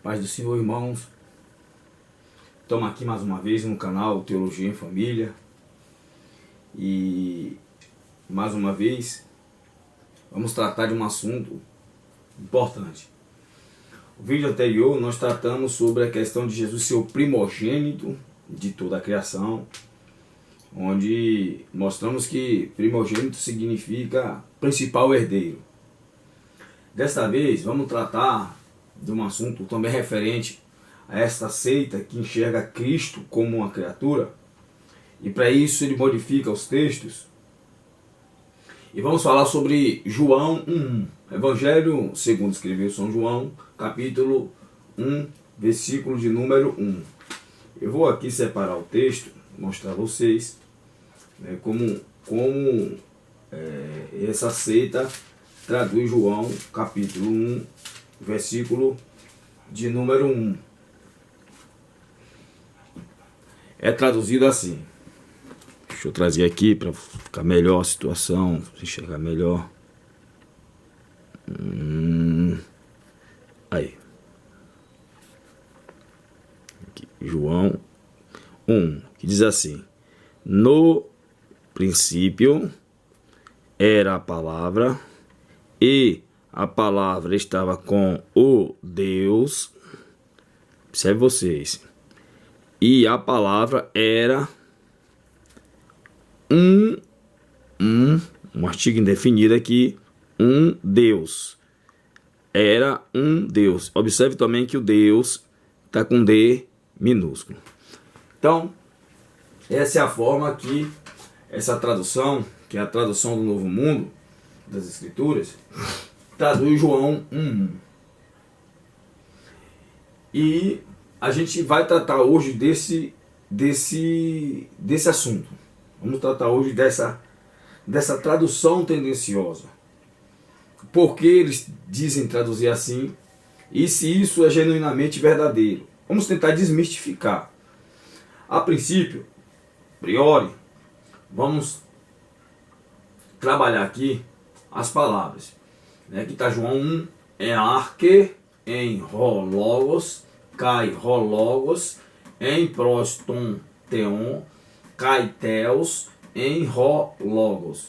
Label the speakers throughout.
Speaker 1: Paz do Senhor, irmãos. Estamos aqui mais uma vez no canal Teologia em Família. E mais uma vez vamos tratar de um assunto importante. No vídeo anterior nós tratamos sobre a questão de Jesus ser o primogênito de toda a criação, onde mostramos que primogênito significa principal herdeiro. Desta vez vamos tratar de um assunto também referente a esta seita que enxerga Cristo como uma criatura, e para isso ele modifica os textos. E vamos falar sobre João 1, Evangelho segundo escreveu São João, capítulo 1, versículo de número 1. Eu vou aqui separar o texto, mostrar a vocês como essa seita traduz João capítulo 1, versículo de número 1. É traduzido assim. Deixa eu trazer aqui para ficar melhor a situação, para enxergar melhor. Aí. Aqui, João 1, que diz assim: no princípio era a palavra, e a palavra estava com o Deus. Observe vocês. E a palavra era um artigo indefinido aqui, um Deus. Era um Deus. Observe também que o Deus está com D minúsculo. Então, essa é a forma que essa tradução, que é a tradução do Novo Mundo, das Escrituras, traduz João 1. E a gente vai tratar hoje desse assunto. Vamos tratar hoje dessa tradução tendenciosa. Por que eles dizem traduzir assim? E se isso é genuinamente verdadeiro? Vamos tentar desmistificar. A princípio, a priori, vamos trabalhar aqui as palavras. Aqui está João 1, é arque, em ro logos, kai ro logos, em proston theon, kai theos, em ro logos.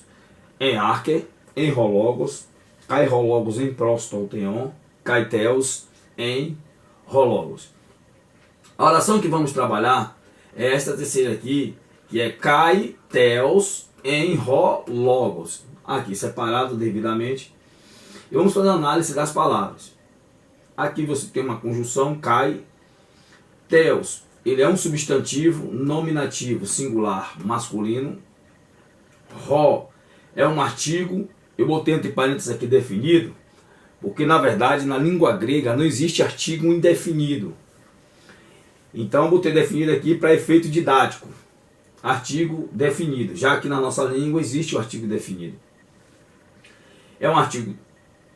Speaker 1: Em arque, em ro logos, kai ro logos, em proston theon, kai theos, em ro logos. A oração que vamos trabalhar é esta terceira aqui, que é kai theos, em ro logos. Aqui separado devidamente. E vamos fazer a análise das palavras. Aqui você tem uma conjunção, kai, theos. Ele é um substantivo nominativo singular masculino. Ro é um artigo. Eu botei entre parênteses aqui definido, porque na verdade na língua grega não existe artigo indefinido. Então eu botei definido aqui para efeito didático. Artigo definido, já que na nossa língua existe o artigo definido. É um artigo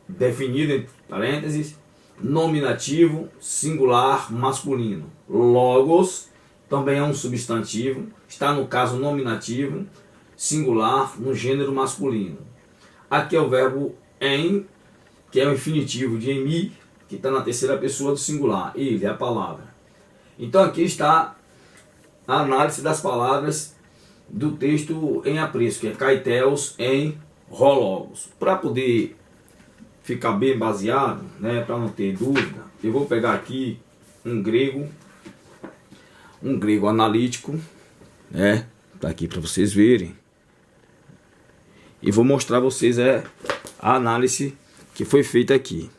Speaker 1: definido, entre parênteses, nominativo, singular, masculino. Logos também é um substantivo, está no caso nominativo, singular, no gênero masculino. Aqui é o verbo em, que é o infinitivo de emi, que está na terceira pessoa do singular. Ele é a palavra. Então aqui está a análise das palavras do texto em apreço, que é kai theos, em ro logos. Para poder ficar bem baseado, para não ter dúvida, eu vou pegar aqui um grego analítico, tá aqui para vocês verem, e vou mostrar a vocês a análise que foi feita aqui,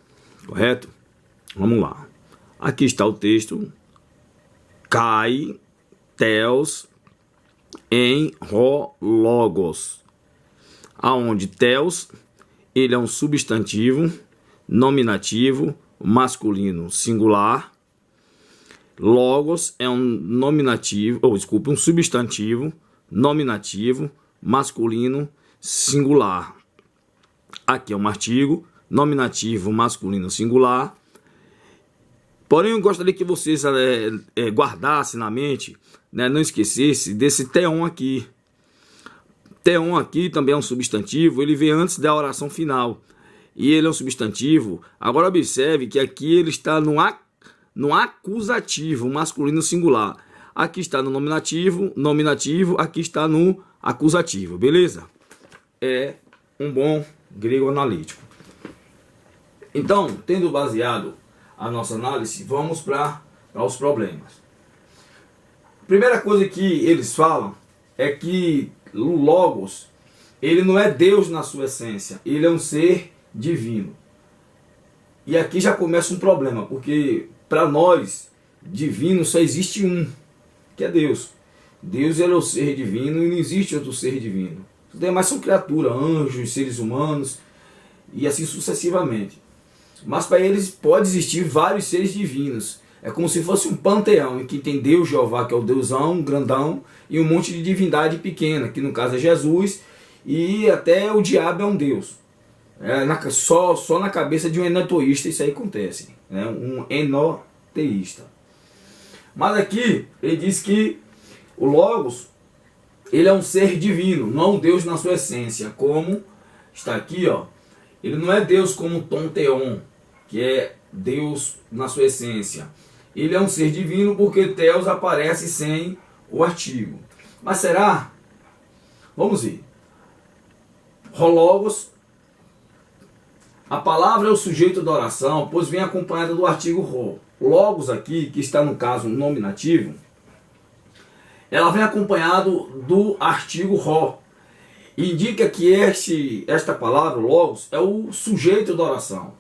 Speaker 1: correto? Vamos lá. Aqui está o texto, kai theos, em ro logos, aonde theos ele é um substantivo nominativo masculino singular. Logos é um substantivo nominativo masculino singular. Aqui é um artigo nominativo masculino singular. Porém, eu gostaria que vocês guardassem na mente, não esquecesse desse theon aqui. Theon aqui também é um substantivo, ele vem antes da oração final. e ele é um substantivo. Agora observe que aqui ele está no acusativo, masculino singular. Aqui está no nominativo, aqui está no acusativo, beleza? É um bom grego analítico. Então, tendo baseado a nossa análise, vamos para os problemas. Primeira coisa que eles falam é que o Logos, ele não é Deus na sua essência, ele é um ser divino. E aqui já começa um problema, porque para nós, divino só existe um, que é Deus. Deus é o ser divino e não existe outro ser divino. Os demais são criaturas, anjos, seres humanos e assim sucessivamente. Mas para eles pode existir vários seres divinos. É como se fosse um panteão em que tem Deus Jeová, que é o Deusão, grandão, e um monte de divindade pequena, que no caso é Jesus, e até o diabo é um Deus. Só na cabeça de um enoteísta isso aí acontece, né? Um enoteísta. Mas aqui ele diz que o Logos, ele é um ser divino, não um Deus na sua essência, como está aqui, ó. Ele não é Deus como Ton Theon, que é Deus na sua essência. Ele é um ser divino porque Theos aparece sem o artigo. Mas será? Vamos ver. Logos. A palavra é o sujeito da oração, pois vem acompanhada do artigo ro. Logos aqui, que está no caso nominativo, ela vem acompanhado do artigo ro. Indica que esta palavra, logos, é o sujeito da oração.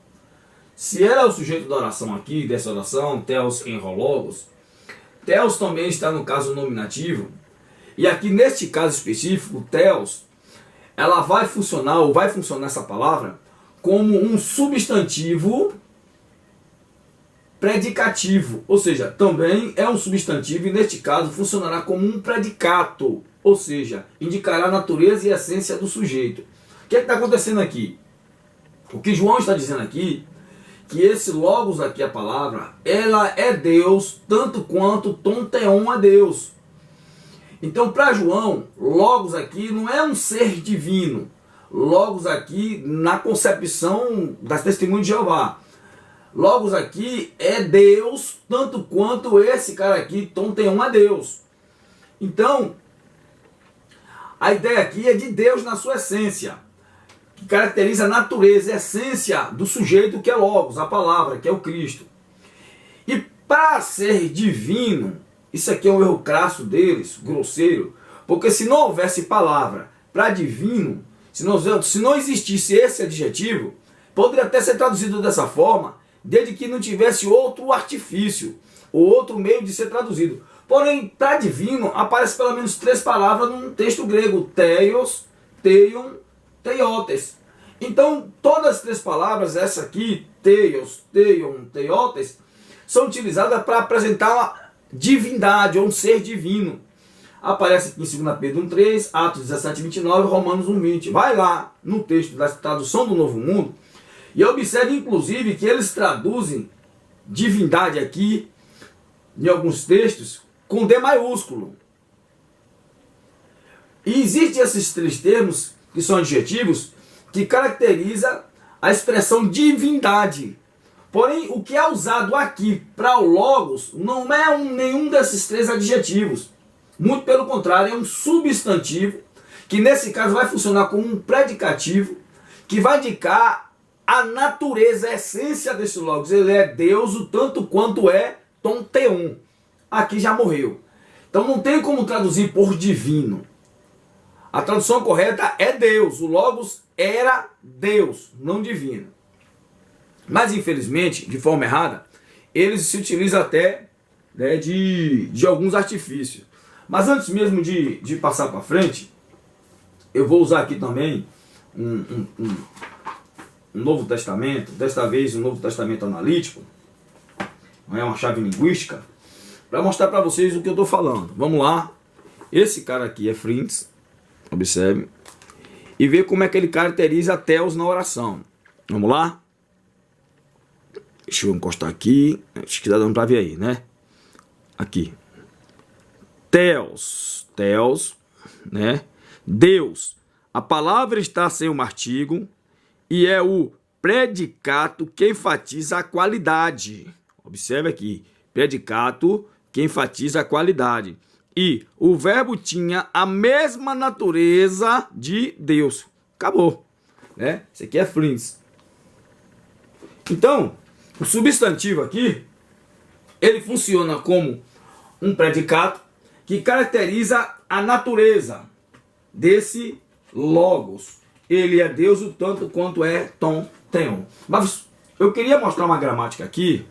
Speaker 1: Se ela é o sujeito da oração aqui, dessa oração, Theos em Logos, Theos também está no caso nominativo. E aqui neste caso específico, Theos, ela vai funcionar essa palavra como um substantivo predicativo. Ou seja, também é um substantivo e neste caso funcionará como um predicato. Ou seja, indicará a natureza e a essência do sujeito. O que é que está acontecendo aqui? O que João está dizendo aqui, que esse Logos aqui, a palavra, ela é Deus, tanto quanto Ton Theon é Deus. Então, para João, Logos aqui não é um ser divino. Logos aqui, na concepção das testemunhas de Jeová, Logos aqui é Deus, tanto quanto esse cara aqui, Ton Theon é Deus. Então, a ideia aqui é de Deus na sua essência, que caracteriza a natureza, a essência do sujeito que é Logos, a palavra, que é o Cristo. E para ser divino, isso aqui é um erro crasso deles, grosseiro, porque se não houvesse palavra para divino, se não existisse esse adjetivo, poderia até ser traduzido dessa forma, desde que não tivesse outro artifício, ou outro meio de ser traduzido. Porém, para divino, aparece pelo menos 3 palavras num texto grego, Theos, Theion, Theotes. Então, todas as 3 palavras, essa aqui, Theos, Theion, Theotes, são utilizadas para apresentar uma divindade, ou um ser divino. Aparece aqui em 2 Pedro 1,3, Atos 17,29, Romanos 1,20. Vai lá no texto da tradução do Novo Mundo e observe, inclusive, que eles traduzem divindade aqui, em alguns textos, com D maiúsculo. E existem esses 3 termos, que são adjetivos, que caracteriza a expressão divindade. Porém, o que é usado aqui para o Logos não é nenhum desses 3 adjetivos. Muito pelo contrário, é um substantivo, que nesse caso vai funcionar como um predicativo, que vai indicar a natureza, a essência desse Logos. Ele é Deus, o tanto quanto é Ton Theon. Aqui já morreu. Então não tem como traduzir por divino. A tradução correta é Deus. O Logos era Deus, não divino. Mas infelizmente, de forma errada, eles se utilizam até, né, de alguns artifícios. Mas antes mesmo de passar para frente, eu vou usar aqui também um Novo Testamento, desta vez um Novo Testamento analítico, não é uma chave linguística, para mostrar para vocês o que eu estou falando. Vamos lá. Esse cara aqui é Frintz, observe, e ver como é que ele caracteriza Theos na oração. Vamos lá? Deixa eu encostar aqui, acho que está dando para ver aí, né? Aqui. Theos, né? Deus. A palavra está sem um artigo e é o predicato que enfatiza a qualidade. Observe aqui, predicato que enfatiza a qualidade. E o verbo tinha a mesma natureza de Deus. Acabou, né? Isso aqui é Flins. Então, o substantivo aqui, ele funciona como um predicato que caracteriza a natureza desse logos. Ele é Deus o tanto quanto é tom, teon. Mas eu queria mostrar uma gramática aqui.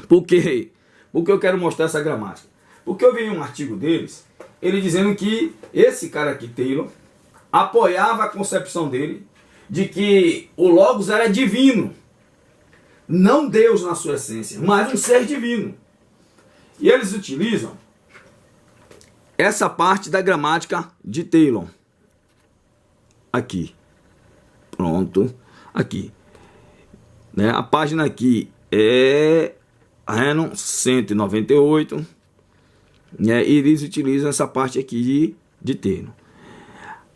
Speaker 1: Por quê? Porque eu quero mostrar essa gramática. Porque eu vi em um artigo deles, ele dizendo que esse cara aqui, Taylor, apoiava a concepção dele de que o logos era divino. Não Deus na sua essência, mas um ser divino. E eles utilizam essa parte da gramática de Taylor. Aqui. Pronto. Aqui. Né? A página aqui é Renan 198. Né? E eles utilizam essa parte aqui de Taylor.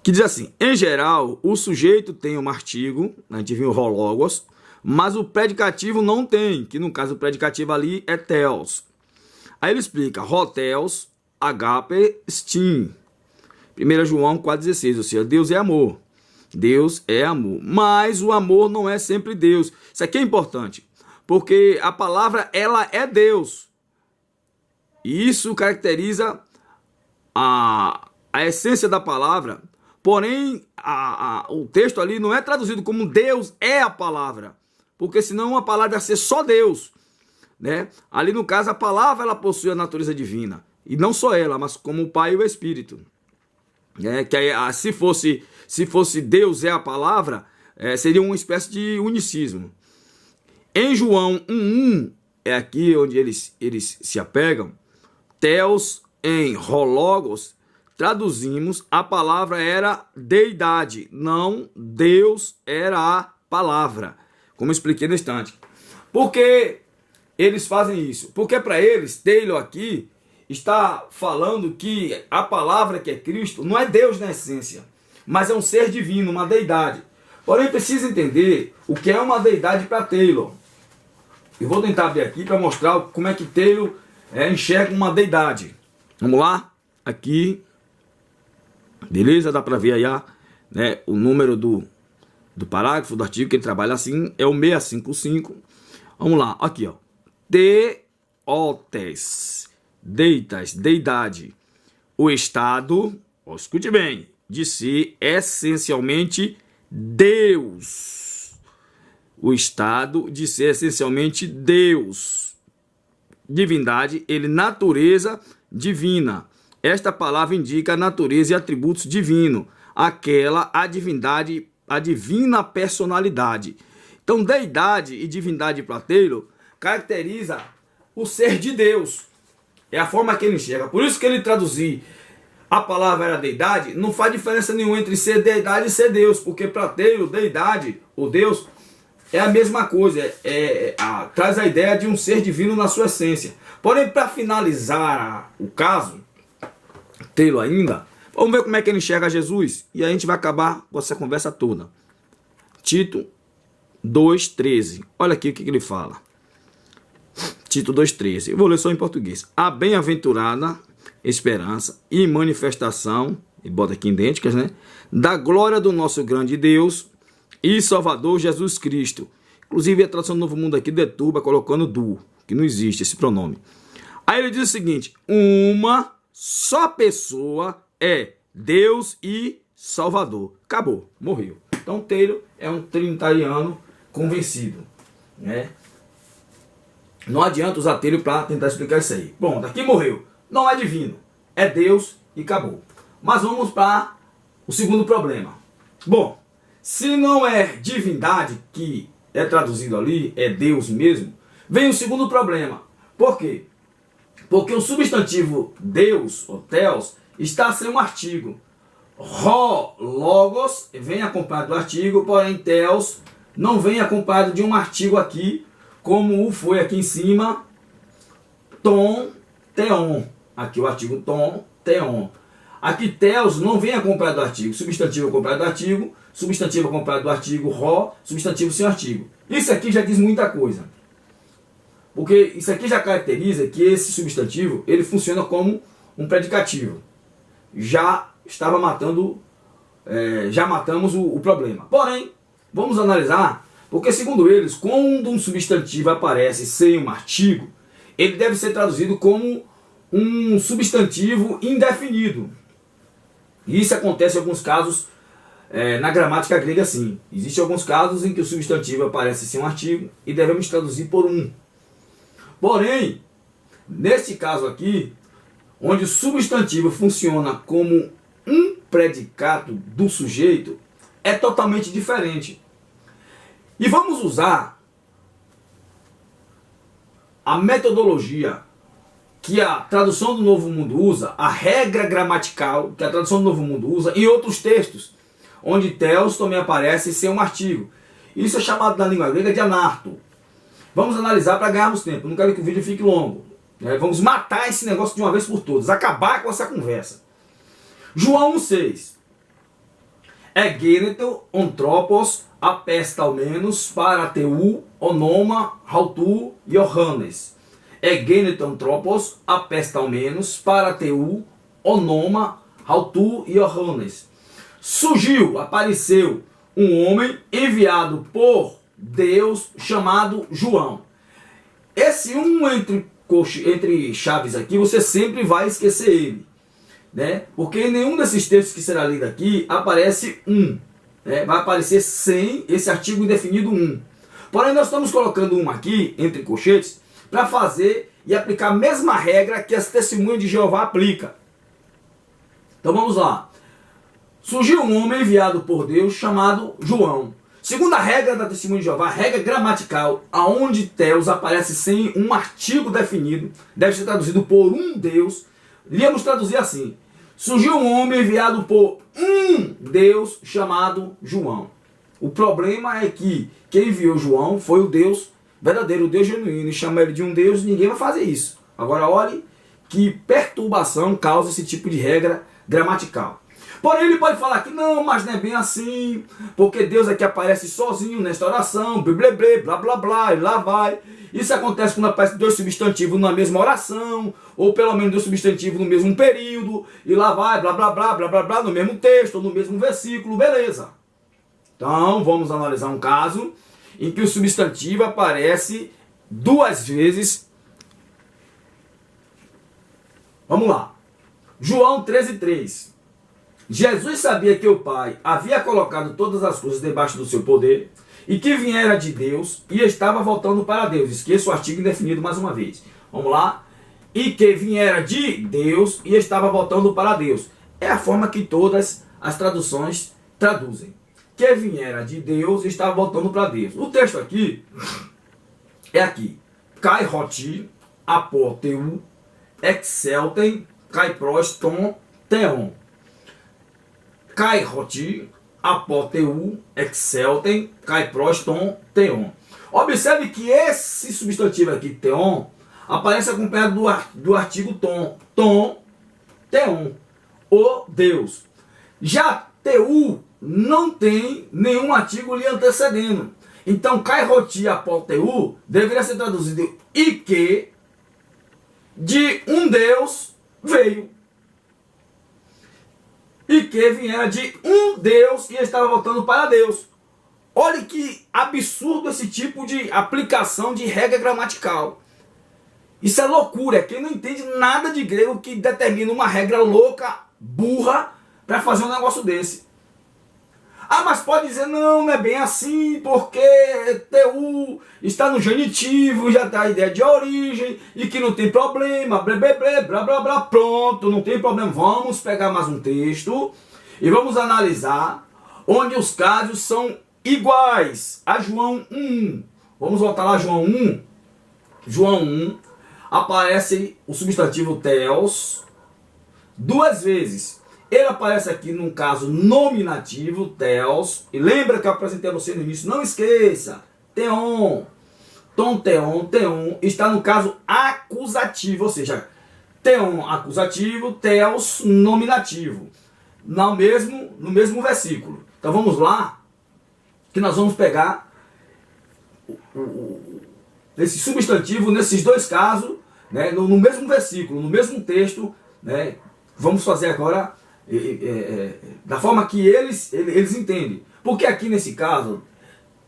Speaker 1: Que diz assim: em geral, o sujeito tem um artigo, a gente viu o logos, mas o predicativo não tem, que no caso o predicativo ali é theos. Aí ele explica: hoteos, agape, stim. 1 João 4,16, ou seja, Deus é amor. Deus é amor. Mas o amor não é sempre Deus. Isso aqui é importante, porque a palavra, ela é Deus. E isso caracteriza a essência da palavra. Porém, o texto ali não é traduzido como Deus é a palavra, porque senão a palavra ia ser só Deus, né? Ali no caso a palavra, ela possui a natureza divina, e não só ela, mas como o Pai e o Espírito, que aí, se fosse Deus é a palavra, seria uma espécie de unicismo. Em João 1:1 é aqui onde eles se apegam. Theos em hologos, traduzimos, a palavra era deidade, não Deus era a palavra, como eu expliquei no instante. Por que eles fazem isso? Porque para eles, Taylor aqui está falando que a palavra que é Cristo não é Deus na essência, mas é um ser divino, uma deidade. Porém, precisa entender o que é uma deidade para Taylor. Eu vou tentar abrir aqui para mostrar como é que Taylor enxerga uma deidade. Vamos lá? Aqui. Beleza? Dá para ver aí, né, o número do parágrafo, do artigo que ele trabalha assim, é o 655. Vamos lá, aqui, ó. Theotes, deitas, deidade. O estado, ó, escute bem, de ser essencialmente Deus. O estado de ser essencialmente Deus. Divindade, ele natureza divina. Esta palavra indica a natureza e atributos divinos, a divindade, a divina personalidade. Então, deidade e divindade para Taylor caracteriza o ser de Deus. É a forma que ele enxerga. Por isso que ele traduzir a palavra era deidade, não faz diferença nenhuma entre ser deidade e ser Deus, porque para Taylor, deidade ou Deus é a mesma coisa, traz a ideia de um ser divino na sua essência. Porém, para finalizar o caso, Taylor ainda, vamos ver como é que ele enxerga Jesus, e aí a gente vai acabar com essa conversa toda. Tito 2,13, olha aqui o que ele fala. Tito 2,13, eu vou ler só em português. A bem-aventurada esperança e manifestação, e bota aqui idênticas, né? Da glória do nosso grande Deus e Salvador Jesus Cristo. Inclusive a tradução do Novo Mundo aqui deturba colocando do, que não existe esse pronome. Aí ele diz o seguinte: uma só pessoa é Deus e Salvador. Acabou, morreu. Então Taylor é um trinitariano convencido, né? Não adianta usar Taylor para tentar explicar isso aí. Bom, daqui morreu. Não é divino, é Deus e acabou. Mas vamos para o segundo problema. Bom, se não é divindade que é traduzido ali, é Deus mesmo, vem o segundo problema. Por quê? Porque o substantivo Deus, ou Theos, está sem um artigo. Logos vem acompanhado do artigo, porém Theos não vem acompanhado de um artigo aqui, como foi aqui em cima, tom, teon. Aqui o artigo tom, teon. Aqui theos não vem acompanhado do artigo. Substantivo acompanhado do artigo, substantivo acompanhado do artigo rho, substantivo sem artigo. Isso aqui já diz muita coisa. Porque isso aqui já caracteriza que esse substantivo ele funciona como um predicativo. Já estava matando, já matamos o problema. Porém, vamos analisar, porque segundo eles, quando um substantivo aparece sem um artigo, ele deve ser traduzido como um substantivo indefinido. E isso acontece em alguns casos na gramática grega assim. Existem alguns casos em que o substantivo aparece sem um artigo e devemos traduzir por um. Porém, neste caso aqui, onde o substantivo funciona como um predicado do sujeito, é totalmente diferente. E vamos usar a metodologia que a tradução do Novo Mundo usa, a regra gramatical que a tradução do Novo Mundo usa em outros textos, onde theos também aparece sem um artigo. Isso é chamado na língua grega de anarto. Vamos analisar para ganharmos tempo, não quero que o vídeo fique longo. Vamos matar esse negócio de uma vez por todas, acabar com essa conversa. João 1,6. Egêneto ontropos apestalmenos parateu onoma hautu Iohannes. Egêneto ontropos apestalmenos parateu onoma hautu Iohannes. Surgiu, apareceu um homem enviado por Deus chamado João. Esse entre chaves aqui, você sempre vai esquecer ele, né? Porque em nenhum desses textos que será lido aqui aparece um, né? Vai aparecer sem esse artigo indefinido um. Porém, nós estamos colocando um aqui, entre colchetes, para fazer e aplicar a mesma regra que as testemunhas de Jeová aplicam. Então vamos lá. Surgiu um homem enviado por Deus chamado João. Segundo a regra da testemunha de Jeová, regra gramatical, aonde theos aparece sem um artigo definido, deve ser traduzido por um Deus. Iríamos traduzir assim: surgiu um homem enviado por um Deus chamado João. O problema é que quem enviou João foi o Deus verdadeiro, o Deus genuíno, e chama ele de um Deus, ninguém vai fazer isso. Agora olhe que perturbação causa esse tipo de regra gramatical. Porém, ele pode falar que não, mas não é bem assim, porque Deus aqui aparece sozinho nesta oração, blá blá blá, e lá vai. Isso acontece quando aparecem dois substantivos na mesma oração, ou pelo menos dois substantivos no mesmo período, e lá vai, blá blá blá, blá blá blá, no mesmo texto, ou no mesmo versículo, beleza. Então, vamos analisar um caso em que o substantivo aparece duas vezes. Vamos lá. João 13,3. Jesus sabia que o Pai havia colocado todas as coisas debaixo do seu poder e que viera de Deus e estava voltando para Deus. Esqueça o artigo indefinido mais uma vez. Vamos lá. E que viera de Deus e estava voltando para Deus. É a forma que todas as traduções traduzem. Que viera de Deus e estava voltando para Deus. O texto aqui é aqui. Kai roti apoteu exceltem kai proston theon. Kai roti apoteu exceltem kai proston theon. Observe que esse substantivo aqui, theon, aparece acompanhado do artigo tom. Tom, theon, o Deus. Já teu não tem nenhum artigo lhe antecedendo. Então, kai roti apoteu deveria ser traduzido e que de um Deus veio. E que viera de um Deus e estava voltando para Deus. Olha que absurdo esse tipo de aplicação de regra gramatical. Isso é loucura. Quem não entende nada de grego que determina uma regra louca, burra, para fazer um negócio desse. Ah, mas pode dizer, não, não é bem assim, porque teu está no genitivo, já dá a ideia de origem, e que não tem problema, blá blá blá blá blá blá, pronto, não tem problema. Vamos pegar mais um texto e vamos analisar onde os casos são iguais a João 1. Vamos voltar lá, João 1. João 1, aparece o substantivo theos duas vezes. Ele aparece aqui num caso nominativo, theos. E lembra que eu apresentei a você no início? Não esqueça. Theon. Tom, theon, theon. Está no caso acusativo. Ou seja, Theon acusativo, theos nominativo. No mesmo versículo. Então vamos lá, que nós vamos pegar esse substantivo nesses dois casos, né, no mesmo versículo, no mesmo texto, né, vamos fazer agora da forma que eles entendem. Porque aqui nesse caso,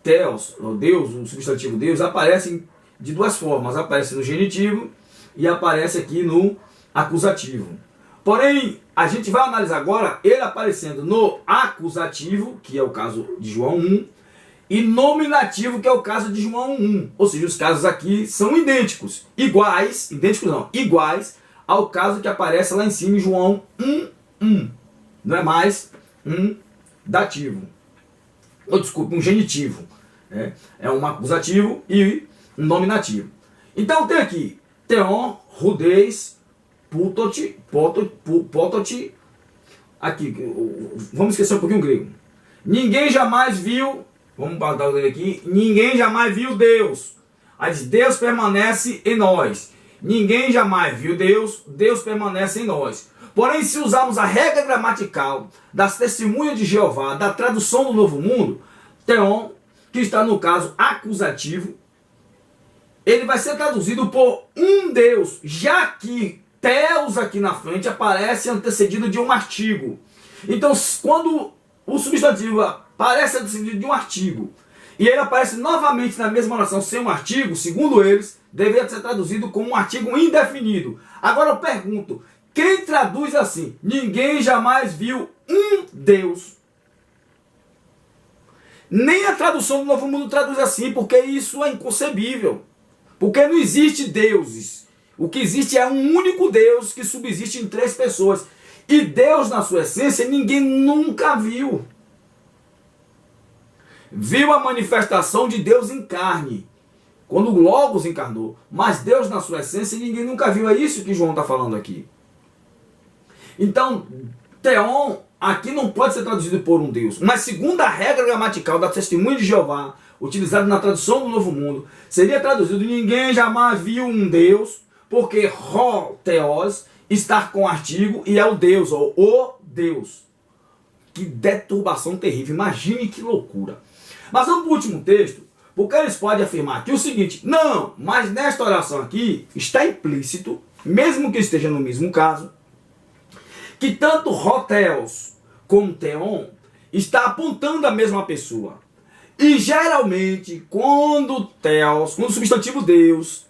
Speaker 1: theos, ou Deus, o substantivo Deus, aparece de duas formas. Aparece no genitivo e aparece aqui no acusativo. Porém, a gente vai analisar agora ele aparecendo no acusativo, que é o caso de João 1, e nominativo, que é o caso de João 1. Ou seja, os casos aqui são idênticos. Iguais ao caso que aparece lá em cima em João 1:1. Não é mais um dativo. Ou desculpe, um genitivo. É um acusativo e um nominativo. Então tem aqui Theon, Rudeis, Pototi. Aqui, vamos esquecer um pouquinho o grego. Ninguém jamais viu, vamos dar o aqui, ninguém jamais viu Deus. Aí diz, Deus permanece em nós. Ninguém jamais viu Deus, Deus permanece em nós. Porém, se usarmos a regra gramatical das testemunhas de Jeová, da tradução do Novo Mundo, Theon, que está no caso acusativo, ele vai ser traduzido por um Deus, já que Theos aqui na frente aparece antecedido de um artigo. Então, quando o substantivo aparece antecedido de um artigo, e ele aparece novamente na mesma oração sem um artigo, segundo eles, deveria ser traduzido como um artigo indefinido. Agora eu pergunto, quem traduz assim? Ninguém jamais viu um Deus. Nem a tradução do Novo Mundo traduz assim, porque isso é inconcebível. Porque não existe deuses. O que existe é um único Deus que subsiste em três pessoas. E Deus, na sua essência, ninguém nunca viu. Viu a manifestação de Deus em carne, quando o Logos encarnou. Mas Deus, na sua essência, ninguém nunca viu. É isso que João está falando aqui. Então, Theon aqui não pode ser traduzido por um Deus. Mas segundo a regra gramatical da Testemunha de Jeová, utilizado na tradução do Novo Mundo, seria traduzido ninguém jamais viu um Deus, porque Ho, Theos, está com artigo e é o Deus, ou o Deus. Que deturbação terrível, imagine que loucura. Mas vamos para o último texto, porque eles podem afirmar aqui o seguinte, não, mas nesta oração aqui está implícito, mesmo que esteja no mesmo caso, que tanto Ho, Theos como Theon está apontando a mesma pessoa. E geralmente, quando Theos, quando o substantivo Deus,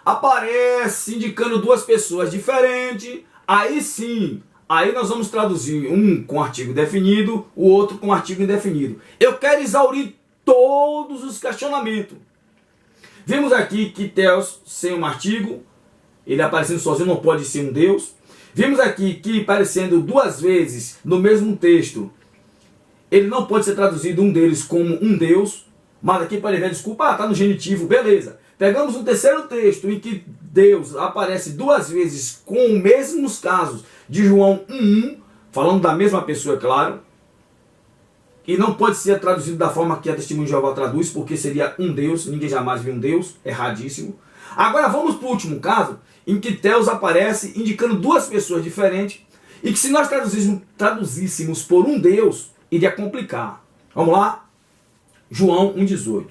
Speaker 1: aparece indicando duas pessoas diferentes, aí sim, aí nós vamos traduzir um com artigo definido, o outro com artigo indefinido. Eu quero exaurir todos os questionamentos. Vimos aqui que Theos, sem um artigo, ele aparecendo sozinho não pode ser um Deus. Vimos aqui que aparecendo duas vezes no mesmo texto, ele não pode ser traduzido um deles como um Deus, mas aqui para ele ver, desculpa, está no genitivo, beleza. Pegamos um terceiro texto em que Deus aparece duas vezes com os mesmos casos de João 1:1, falando da mesma pessoa, é claro, e não pode ser traduzido da forma que a Testemunha de Jeová traduz, porque seria um Deus, ninguém jamais viu um Deus, erradíssimo. Agora vamos para o último caso, em que Theos aparece indicando duas pessoas diferentes, e que se nós traduzíssemos por um Deus, iria complicar. Vamos lá? João 1:18.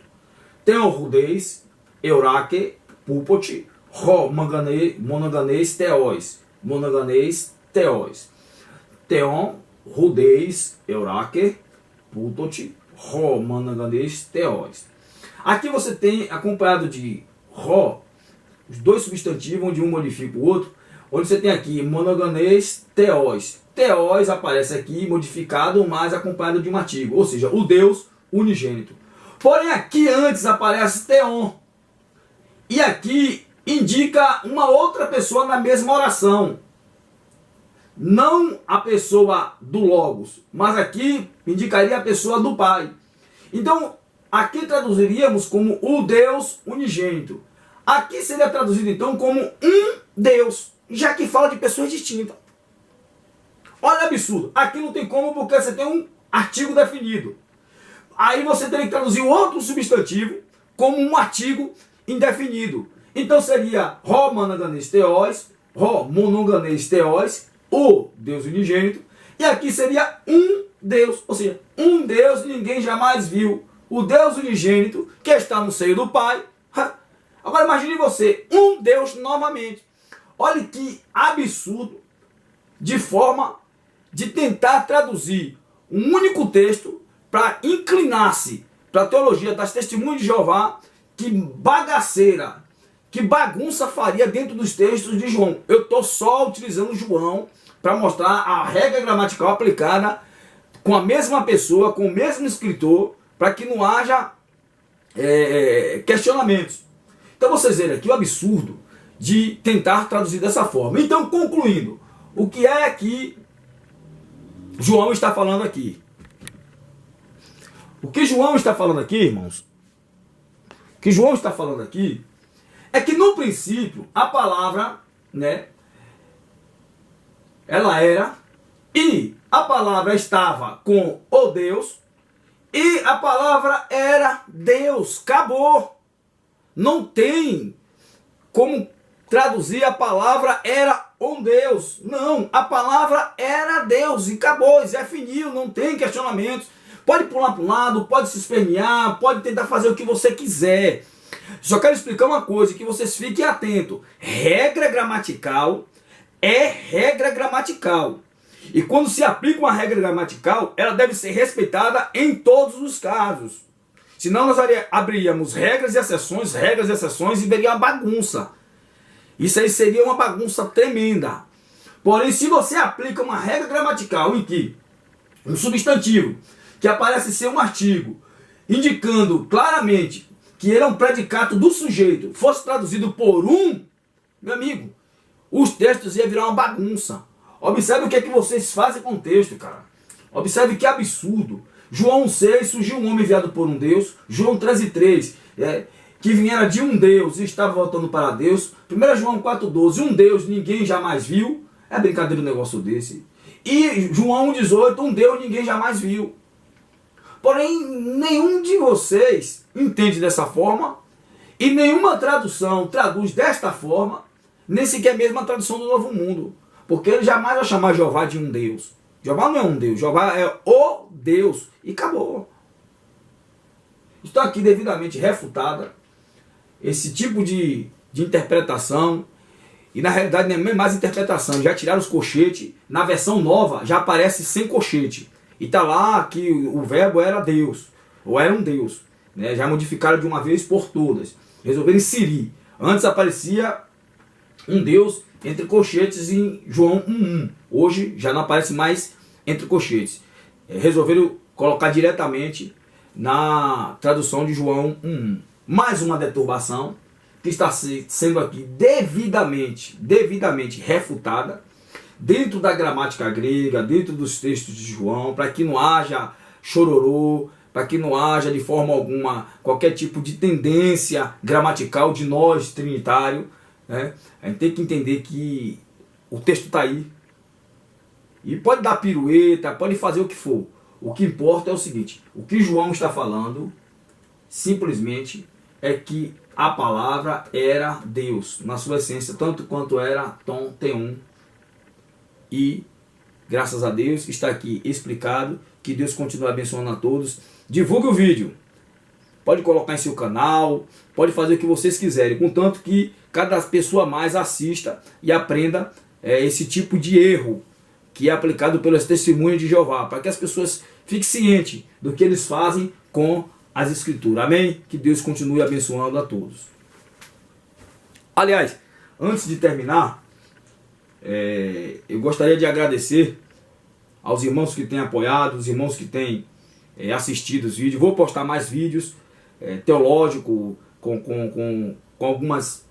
Speaker 1: Theon Rudeis, Eurake, Pupoti, Ro Monoganês Theos. Monoganês Theos. Theon Rudeis, Eurake, Pupoti, Ro Monoganês Theos. Aqui você tem acompanhado de Ro, os dois substantivos, onde um modifica o outro, onde você tem aqui monoganês Theos. Theos aparece aqui modificado, mas acompanhado de um artigo, ou seja, o Deus unigênito. Porém aqui antes aparece Theon. E aqui indica uma outra pessoa na mesma oração. Não a pessoa do Logos, mas aqui indicaria a pessoa do Pai. Então, aqui traduziríamos como o Deus unigênito. Aqui seria traduzido então como um Deus, já que fala de pessoas distintas. Olha o absurdo. Aqui não tem como, porque você tem um artigo definido. Aí você teria que traduzir o outro substantivo como um artigo indefinido. Então seria Ro Monoganês Theos, monoganês theos, o Deus unigênito, e aqui seria um Deus, ou seja, um Deus ninguém jamais viu, o Deus unigênito que está no seio do Pai. Agora imagine você, um Deus novamente. Olha que absurdo de forma de tentar traduzir um único texto para inclinar-se para a teologia das Testemunhas de Jeová. Que bagaceira, que bagunça faria dentro dos textos de João. Eu estou só utilizando João para mostrar a regra gramatical aplicada com a mesma pessoa, com o mesmo escritor, para que não haja questionamentos. Então vocês verem aqui o absurdo de tentar traduzir dessa forma. Então, concluindo, o que é que João está falando aqui? O que João está falando aqui, irmãos? O que João está falando aqui é que no princípio a palavra, né, ela era, e a palavra estava com o Deus, e a palavra era Deus. Acabou. Não tem como traduzir a palavra era um Deus. Não, a palavra era Deus e acabou, e Zé finiu, não tem questionamentos. Pode pular para um lado, pode se espernear, pode tentar fazer o que você quiser. Só quero explicar uma coisa, que vocês fiquem atentos. Regra gramatical é regra gramatical. E quando se aplica uma regra gramatical, ela deve ser respeitada em todos os casos. Senão nós abriríamos regras e exceções e veria uma bagunça. Isso aí seria uma bagunça tremenda. Porém, se você aplica uma regra gramatical em que um substantivo que aparece ser um artigo, indicando claramente que ele é um predicado do sujeito, fosse traduzido por um, meu amigo, os textos iam virar uma bagunça. Observe o que é que vocês fazem com o texto, cara. Observe que absurdo. João 6, surgiu um homem enviado por um Deus. João 13:3, que viera de um Deus e estava voltando para Deus. 1 João 4:12, um Deus ninguém jamais viu. É brincadeira um negócio desse. E João 1:18, um Deus ninguém jamais viu. Porém, nenhum de vocês entende dessa forma, e nenhuma tradução traduz desta forma, nem sequer mesmo a tradução do Novo Mundo. Porque ele jamais vai chamar Jeová de um Deus. Jeová não é um Deus, Jeová é o Deus. E acabou. Está aqui devidamente refutada esse tipo de interpretação. E na realidade não é mais interpretação. Já tiraram os colchetes. Na versão nova já aparece sem colchete. E está lá que o verbo era Deus. Ou era um Deus. Né? Já modificaram de uma vez por todas. Resolveram inserir. Antes aparecia um Deus entre colchetes em João 1:1. Hoje já não aparece mais entre colchetes. Resolveram colocar diretamente na tradução de João 1:1. Mais uma deturbação que está sendo aqui devidamente refutada dentro da gramática grega, dentro dos textos de João, para que não haja chororô, para que não haja de forma alguma qualquer tipo de tendência gramatical de nós trinitário. Né? A gente tem que entender que o texto está aí. E pode dar pirueta, pode fazer o que for. O que importa é o seguinte: o que João está falando simplesmente é que a palavra era Deus, na sua essência, tanto quanto era Tom Teum. E, graças a Deus, está aqui explicado. Que Deus continue abençoando a todos. Divulgue o vídeo. Pode colocar em seu canal, pode fazer o que vocês quiserem, contanto que cada pessoa mais assista e aprenda esse tipo de erro que é aplicado pelas Testemunhas de Jeová, para que as pessoas fiquem cientes do que eles fazem com as Escrituras. Amém? Que Deus continue abençoando a todos. Aliás, antes de terminar, eu gostaria de agradecer aos irmãos que têm apoiado, os irmãos que têm assistido os vídeos. Vou postar mais vídeos teológicos com algumas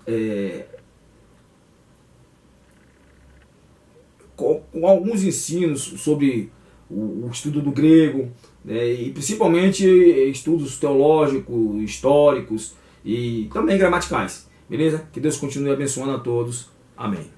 Speaker 1: com alguns ensinos sobre o estudo do grego, e principalmente estudos teológicos, históricos e também gramaticais. Beleza? Que Deus continue abençoando a todos. Amém.